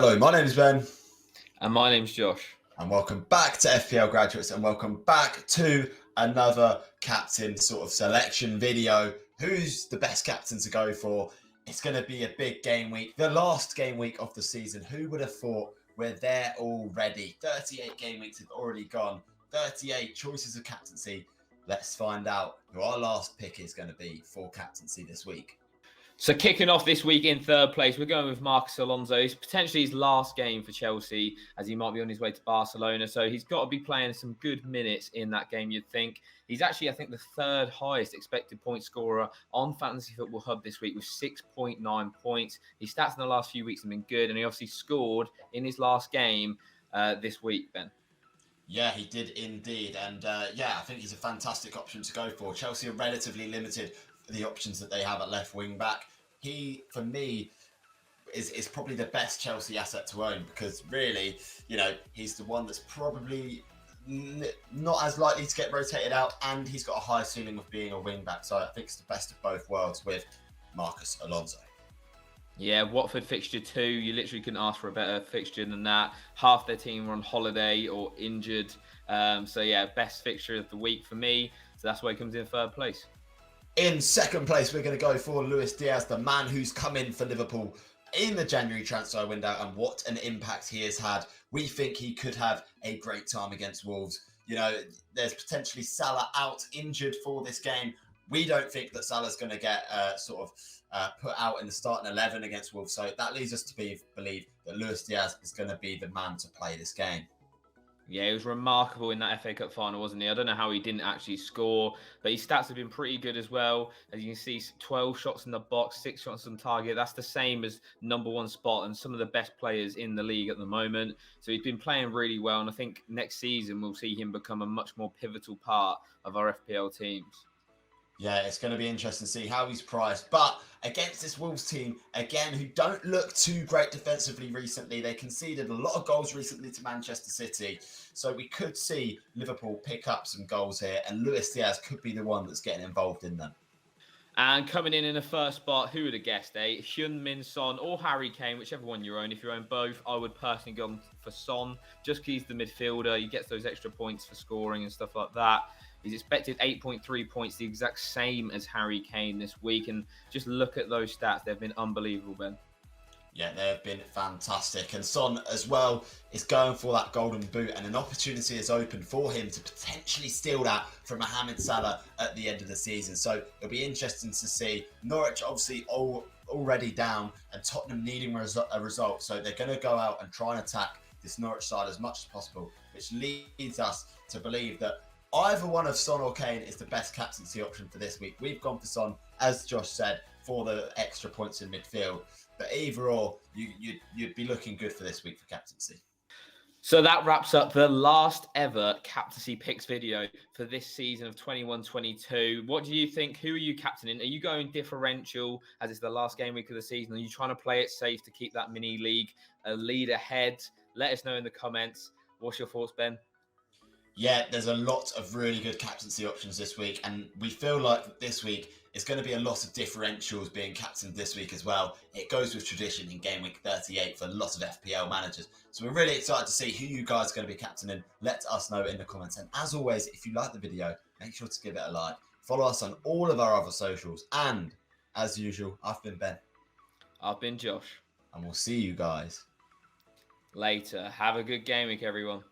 Hello, my name is Ben, And my name's Josh. and welcome back to FPL Graduates, and welcome back to another captain sort of selection video. Who's the best captain to go for? It's going to be a big game week, the last game week of the season. Who would have thought we're there already? 38 game weeks have already gone, 38 choices of captaincy. Let's find out who our last pick is going to be for captaincy this week. So kicking off this week in third place, we're going with Marcus Alonso. It's potentially his last game for Chelsea, as he might be on his way to Barcelona. So he's got to be playing some good minutes in that game, you'd think. He's actually, I think, the third highest expected point scorer on Fantasy Football Hub this week with 6.9 points. His stats in the last few weeks have been good, and he obviously scored in his last game this week, Ben. Yeah, he did indeed. And I think he's a fantastic option to go for. Chelsea are relatively limited for the options that they have at left wing back. He, for me, is probably the best Chelsea asset to own because really, he's the one that's probably not as likely to get rotated out, and he's got a higher ceiling of being a wing back. So I think it's the best of both worlds with Marcus Alonso. Yeah, Watford fixture 2. You literally couldn't ask for a better fixture than that. Half their team were on holiday or injured. Best fixture of the week for me. So that's why he comes in third place. In second place, we're going to go for Luis Diaz, the man who's come in for Liverpool in the January transfer window, and what an impact he has had. We think he could have a great time against Wolves. There's potentially Salah out injured for this game. We don't think that Salah's going to get put out in the starting 11 against Wolves. So that leads us to believe that Luis Diaz is going to be the man to play this game. Yeah, he was remarkable in that FA Cup final, wasn't he? I don't know how he didn't actually score, but his stats have been pretty good as well. As you can see, 12 shots in the box, 6 shots on target. That's the same as number one spot and some of the best players in the league at the moment. So he's been playing really well, and I think next season we'll see him become a much more pivotal part of our FPL teams. Yeah, it's going to be interesting to see how he's priced. But against this Wolves team, again, who don't look too great defensively recently, they conceded a lot of goals recently to Manchester City. So we could see Liverpool pick up some goals here, and Luis Diaz could be the one that's getting involved in them. And coming in the first spot, who would have guessed, eh? Heung-min Son or Harry Kane, whichever one you own. If you own both, I would personally go for Son, just because he's the midfielder. He gets those extra points for scoring and stuff like that. He's expected 8.3 points, the exact same as Harry Kane this week. And just look at those stats. They've been unbelievable, Ben. Yeah, they've been fantastic. And Son as well is going for that golden boot, and an opportunity is open for him to potentially steal that from Mohamed Salah at the end of the season. So it'll be interesting to see. Norwich obviously already down, and Tottenham needing a result. So they're going to go out and try and attack this Norwich side as much as possible, which leads us to believe that either one of Son or Kane is the best captaincy option for this week. We've gone for Son, as Josh said, for the extra points in midfield. But either or, you'd be looking good for this week for captaincy. So that wraps up the last ever captaincy picks video for this season of 21-22. What do you think? Who are you captaining? Are you going differential as it's the last game week of the season? Are you trying to play it safe to keep that mini league lead ahead? Let us know in the comments. What's your thoughts, Ben? Yeah, there's a lot of really good captaincy options this week, and we feel like this week is going to be a lot of differentials being captained this week as well. It goes with tradition in game week 38 for lots of FPL managers. So we're really excited to see who you guys are going to be captaining. Let us know in the comments. And as always, if you like the video, make sure to give it a like. Follow us on all of our other socials. And as usual, I've been Ben. I've been Josh. And we'll see you guys later. Have a good game week, everyone.